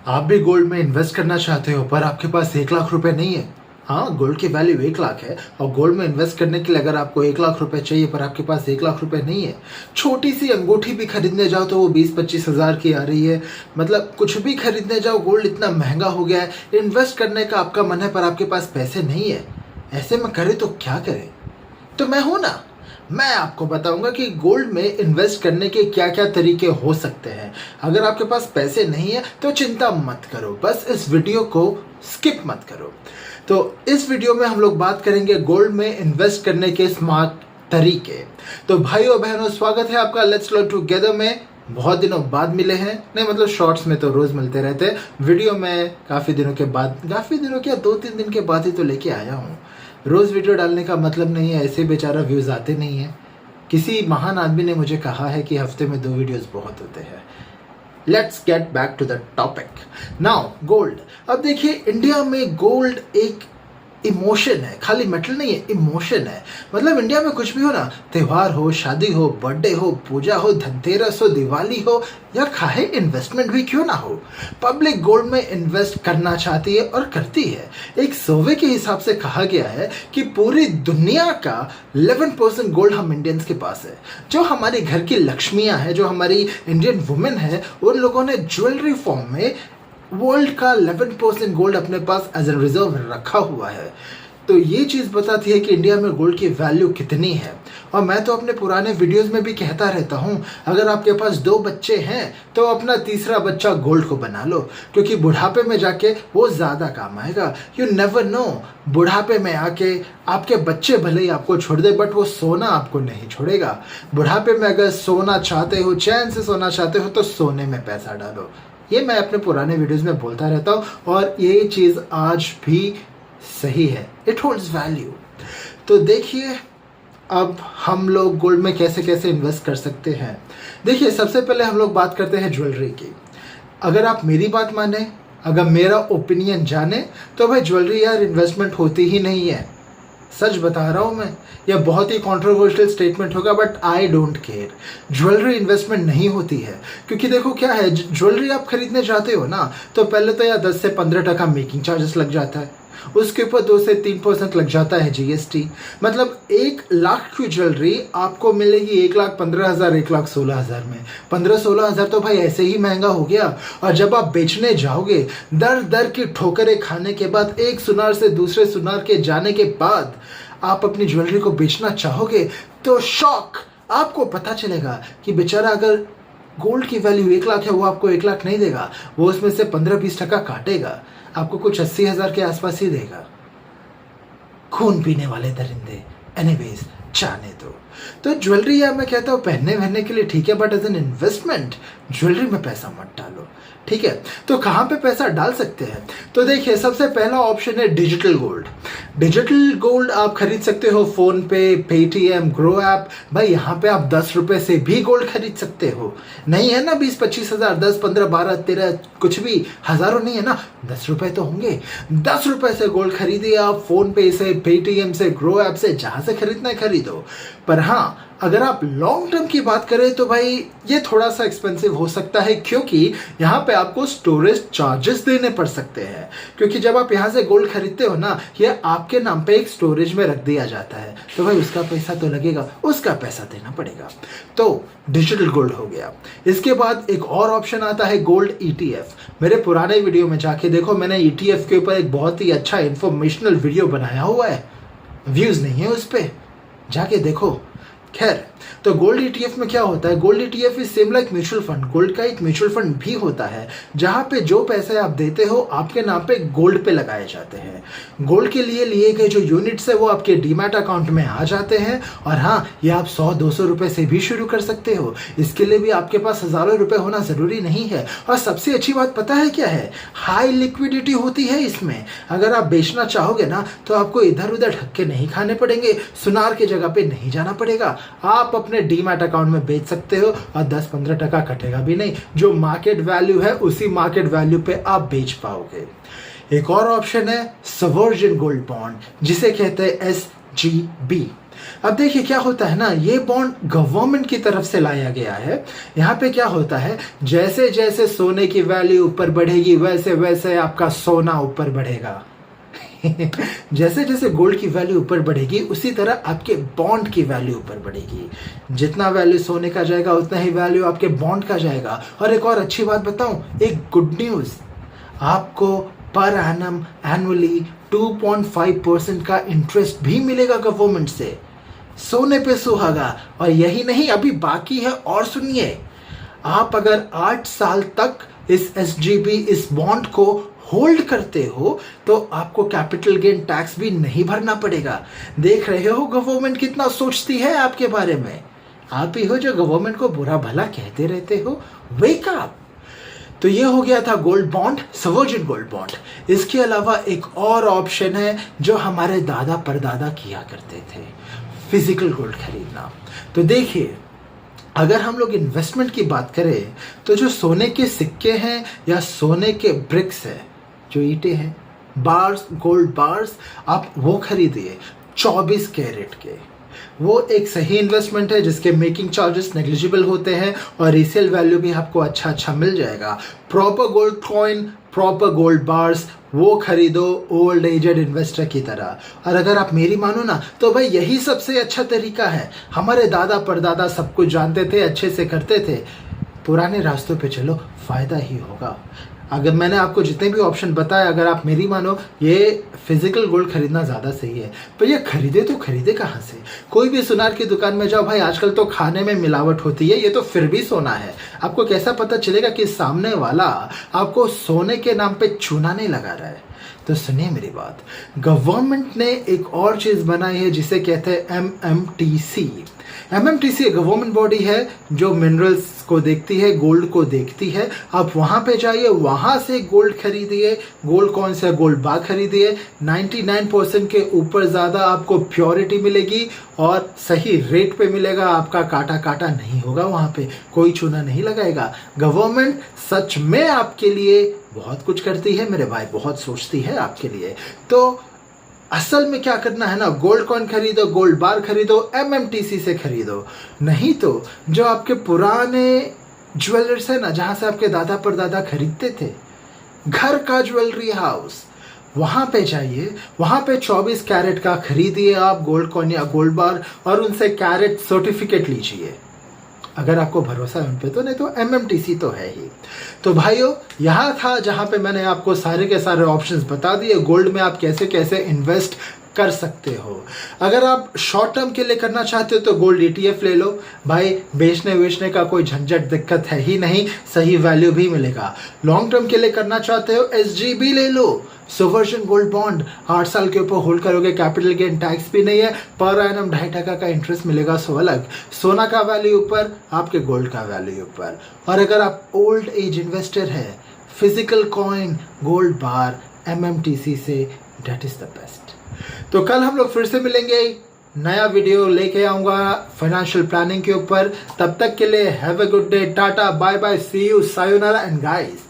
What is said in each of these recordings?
आप भी गोल्ड में इन्वेस्ट करना चाहते हो पर आपके पास 1 लाख रुपए नहीं है। हाँ, गोल्ड की वैल्यू 1 लाख है और गोल्ड में इन्वेस्ट करने के लिए अगर आपको 1 लाख रुपए चाहिए पर आपके पास 1 लाख रुपए नहीं है। छोटी सी अंगूठी भी खरीदने जाओ तो वो 20-25 हज़ार की आ रही है। मतलब कुछ भी खरीदने जाओ, गोल्ड इतना महंगा हो गया है। इन्वेस्ट करने का आपका मन है पर आपके पास पैसे नहीं है। ऐसे में करें तो क्या करें? तो मैं हूं ना, मैं आपको बताऊंगा कि गोल्ड में इन्वेस्ट करने के क्या क्या तरीके हो सकते हैं। अगर आपके पास पैसे नहीं है तो चिंता मत करो, बस इस वीडियो को स्किप मत करो। तो इस वीडियो में हम लोग बात करेंगे गोल्ड में इन्वेस्ट करने के स्मार्ट तरीके। तो भाइयों बहनों, स्वागत है आपका लेट्स लर्न टुगेदर में। बहुत दिनों बाद मिले हैं, नहीं मतलब शॉर्ट्स में तो रोज मिलते रहते हैं, वीडियो में काफ़ी दिनों के बाद, काफ़ी दिनों क्या 2-3 दिन के बाद ही तो लेके आया हूँ। रोज़ वीडियो डालने का मतलब नहीं है, ऐसे बेचारा व्यूज़ आते नहीं हैं। किसी महान आदमी ने मुझे कहा है कि हफ्ते में 2 वीडियोस बहुत होते हैं। Let's get back to the topic now. Gold, अब देखिए इंडिया में गोल्ड एक इमोशन है, खाली मेटल नहीं है, इमोशन है। मतलब इंडिया में कुछ भी हो ना, त्योहार हो, शादी हो, बर्थडे हो, पूजा हो, धनतेरस हो, दिवाली हो या खाहे इन्वेस्टमेंट भी क्यों ना हो, पब्लिक गोल्ड में इन्वेस्ट करना चाहती है और करती है। एक सर्वे के हिसाब से कहा गया है कि पूरी दुनिया का 11% गोल्ड हम इंडियंस के पास है। जो हमारी घर की लक्ष्मियां हैं, जो हमारी इंडियन वुमेन है, उन लोगों ने ज्वेलरी फॉर्म में वर्ल्ड का 11% गोल्ड अपने पास एज ए रिजर्व रखा हुआ है। तो ये चीज़ बताती है कि इंडिया में गोल्ड की वैल्यू कितनी है। और मैं तो अपने पुराने वीडियोस में भी कहता रहता हूँ, अगर आपके पास 2 बच्चे हैं तो अपना तीसरा बच्चा गोल्ड को बना लो, क्योंकि बुढ़ापे में जाके वो ज़्यादा काम आएगा। यू नेवर नो, बुढ़ापे में आके आपके बच्चे भले ही आपको छोड़ दे बट वो सोना आपको नहीं छोड़ेगा। बुढ़ापे में अगर सोना चाहते हो, चैन से सोना चाहते हो, तो सोने में पैसा डालो। ये मैं अपने पुराने वीडियोस में बोलता रहता हूँ और ये चीज़ आज भी सही है, इट होल्ड्स वैल्यू। तो देखिए अब हम लोग गोल्ड में कैसे कैसे इन्वेस्ट कर सकते हैं। देखिए सबसे पहले हम लोग बात करते हैं ज्वेलरी की। अगर आप मेरी बात माने, अगर मेरा ओपिनियन जाने, तो भाई ज्वेलरी यार इन्वेस्टमेंट होती ही नहीं है। सच बता रहा हूँ मैं, यह बहुत ही कंट्रोवर्शियल स्टेटमेंट होगा but I don't care. Jewellery investment नहीं होती है, क्योंकि देखो क्या है, ज्वेलरी आप खरीदने जाते हो ना, तो पहले तो यार 10 से 15% मेकिंग चार्जेस लग जाता है, उसके ऊपर 2 से 3% लग जाता है जीएसटी। मतलब 1 लाख की ज्वेलरी आपको मिलेगी 1,15,000 1,16,000 में। 15-16 हज़ार तो भाई ऐसे ही महंगा हो गया। और जब आप बेचने जाओगे, दर दर की ठोकरें खाने के बाद, एक सुनार से दूसरे सुनार के जाने के बाद आप अपनी ज्वेलरी को बेचना चाहोगे, तो शॉक, आपको पता चलेगा कि बेचारा अगर गोल्ड की वैल्यू 1 लाख है, वो आपको 1 लाख नहीं देगा, वो उसमें से 15-20% काटेगा, आपको कुछ 80 हज़ार के आसपास ही देगा। खून पीने वाले दरिंदे। एनीवेज, जाने दो। तो ज्वेलरी यार मैं कहता हूँ पहनने वहनने के लिए ठीक है, but as an investment jewellery में पैसा मत डालो, ठीक है। तो कहाँ पे पैसा डाल सकते हैं? तो देखिए सबसे पहला ऑप्शन है डिजिटल गोल्ड। डिजिटल गोल्ड आप खरीद सकते हो फ़ोन पे, पेटीएम, ग्रो ऐप। भाई यहाँ पे आप 10 रुपये से भी गोल्ड खरीद सकते हो। नहीं है ना 20-25 हज़ार, 10, 15, 12, 13, कुछ भी हज़ारों नहीं है ना, 10 रुपये तो होंगे। 10 रुपये से गोल्ड खरीदिए आप, फ़ोन पे से, पेटीएम से, ग्रो ऐप से, जहाँ से खरीदना है खरीदो। पर हाँ, अगर आप लॉन्ग टर्म की बात करें तो भाई ये थोड़ा सा एक्सपेंसिव हो सकता है, क्योंकि यहाँ पे आपको स्टोरेज चार्जेस देने पड़ सकते हैं। क्योंकि जब आप यहाँ से गोल्ड खरीदते हो ना, ये आपके नाम पे एक स्टोरेज में रख दिया जाता है, तो भाई उसका पैसा तो लगेगा, उसका पैसा देना पड़ेगा। तो डिजिटल गोल्ड हो गया। इसके बाद एक और ऑप्शन आता है गोल्ड ईटीएफ। मेरे पुराने वीडियो में जाके देखो, मैंने ईटीएफ के ऊपर एक बहुत ही अच्छा इंफॉर्मेशनल वीडियो बनाया हुआ है, व्यूज़ नहीं है उस पर, जाके देखो। खैर, तो गोल्ड ईटीएफ में क्या होता है? Gold ETF is same like mutual fund. Gold का एक म्यूचुअल फंड भी होता है, जहां पे जो पैसे आप देते हो आपके नाम पे गोल्ड पे लगाए जाते हैं। गोल्ड के लिए गए जो यूनिट्स है वो आपके डीमैट अकाउंट में आ जाते हैं। और हाँ, ये आप 100-200 रुपए से भी शुरू कर सकते हो। इसके लिए भी आपके पास हज़ारों रुपए होना ज़रूरी नहीं है। और सबसे अच्छी बात पता है क्या है? हाई लिक्विडिटी होती है इसमें। अगर आप बेचना चाहोगे ना, तो आपको इधर उधर धक्के नहीं खाने पड़ेंगे, सुनार की जगह पे नहीं जाना पड़ेगा। आप अपने डीमैट अकाउंट में बेच सकते हो और 10-15% कटेगा भी नहीं। जो मार्केट वैल्यू है उसी मार्केट वैल्यू पे आप बेच पाओगे। एक और ऑप्शन है सवर्जिन गोल्ड बॉन्ड, जिसे कहते हैं SGB। अब देखिए क्या होता है ना, ये बॉन्ड गवर्नमेंट की तरफ से लाया गया है। यहाँ पे क्या होता है, जैसे जैसे सोने की वैल्यू ऊपर बढ़ेगी वैसे वैसे आपका सोना ऊपर बढ़ेगा। जैसे जैसे गोल्ड की वैल्यू ऊपर बढ़ेगी उसी तरह आपके बॉन्ड की वैल्यू ऊपर बढ़ेगी। जितना वैल्यू सोने का जाएगा उतना ही वैल्यू आपके बॉन्ड का जाएगा। और एक और अच्छी बात बताऊं, एक गुड न्यूज़, आपको पर एनम एनुअली 2.5% का इंटरेस्ट भी मिलेगा गवर्नमेंट से, सोने पे सुहागा। और यही नहीं, अभी बाकी है, और सुनिए, आप अगर 8 साल तक इस एसजीबी इस बॉन्ड को होल्ड करते हो तो आपको कैपिटल गेन टैक्स भी नहीं भरना पड़ेगा। देख रहे हो गवर्नमेंट कितना सोचती है आपके बारे में। आप ही हो जो गवर्नमेंट को बुरा भला कहते रहते हो। Wake up. तो ये हो गया था गोल्ड बॉन्ड, सवर्जिन गोल्ड बॉन्ड। इसके अलावा एक और ऑप्शन है जो हमारे दादा परदादा किया करते थे, फिजिकल गोल्ड खरीदना। तो देखिए, अगर हम लोग इन्वेस्टमेंट की बात करें तो जो सोने के सिक्के हैं या सोने के ब्रिक्स हैं, जो ईंटें हैं, बार्स, गोल्ड बार्स, आप वो खरीदिए 24 कैरेट के। वो एक सही इन्वेस्टमेंट है जिसके मेकिंग चार्जेस नेग्लिजिबल होते हैं और रीसेल वैल्यू भी आपको अच्छा मिल जाएगा। Proper gold coin, proper gold bars वो खरीदो ओल्ड एजेड इन्वेस्टर की तरह। और अगर आप मेरी मानो ना तो भाई यही सबसे अच्छा तरीका है। हमारे दादा परदादा सब कुछ जानते थे, अच्छे से करते थे। पुराने रास्तों पे चलो, फायदा ही होगा। अगर मैंने आपको जितने भी ऑप्शन बताए, अगर आप मेरी मानो, ये फिजिकल गोल्ड खरीदना ज़्यादा सही है। पर ये खरीदे तो खरीदे कहाँ से? कोई भी सुनार की दुकान में जाओ भाई, आजकल तो खाने में मिलावट होती है, ये तो फिर भी सोना है। आपको कैसा पता चलेगा कि सामने वाला आपको सोने के नाम पे चूना नहीं लगा रहा है? तो सुनिए मेरी बात, गवर्नमेंट ने एक और चीज़ बनाई है जिसे कहते हैं एमएमटीसी। एमएमटीसी एक गवर्नमेंट बॉडी है जो मिनरल्स को देखती है, गोल्ड को देखती है। आप वहाँ पे जाइए, वहाँ से गोल्ड खरीदिए, गोल्ड कौन सा गोल्ड बार खरीदिए। 99% के ऊपर ज़्यादा आपको प्योरिटी मिलेगी और सही रेट पे मिलेगा। आपका काटा नहीं होगा, वहाँ पे कोई चूना नहीं लगाएगा। गवर्नमेंट सच में आपके लिए बहुत कुछ करती है मेरे भाई, बहुत सोचती है आपके लिए। तो असल में क्या करना है ना, गोल्ड कॉइन खरीदो, गोल्ड बार खरीदो, एमएमटीसी से खरीदो। नहीं तो जो आपके पुराने ज्वेलर्स है ना, जहाँ से आपके दादा परदादा खरीदते थे, घर का ज्वेलरी हाउस, वहाँ पे जाइए, वहाँ पे 24 कैरेट का खरीदिए आप गोल्ड कॉइन या गोल्ड बार और उनसे कैरेट सर्टिफिकेट लीजिए। अगर आपको भरोसा है उन पे तो, नहीं तो एमएमटीसी तो है ही। तो भाइयों, यहाँ था जहाँ पे मैंने आपको सारे के सारे ऑप्शंस बता दिए गोल्ड में आप कैसे कैसे इन्वेस्ट कर सकते हो। अगर आप शॉर्ट टर्म के लिए करना चाहते हो तो गोल्ड ETF ले लो भाई, बेचने वेचने का कोई झंझट दिक्कत है ही नहीं, सही वैल्यू भी मिलेगा। लॉन्ग टर्म के लिए करना चाहते हो SGB ले लो, सवर्जिन गोल्ड बॉन्ड। 8 साल के ऊपर होल्ड करोगे, कैपिटल गेन टैक्स भी नहीं है, पर एनम 2.5% का इंटरेस्ट मिलेगा। सो अलग, सोना का वैल्यू ऊपर, आपके गोल्ड का वैल्यू ऊपर। और अगर आप ओल्ड एज इन्वेस्टर है, फिजिकल कॉइन, गोल्ड बार, एमएमटीसी से, दैट इज द बेस्ट। तो कल हम लोग फिर से मिलेंगे, नया वीडियो लेके आऊंगा फाइनेंशियल प्लानिंग के ऊपर। तब तक के लिए हैव अ गुड डे, टाटा, बाय बाय, सी यू, सायोनारा एंड गाइस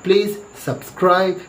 प्लीज सब्सक्राइब।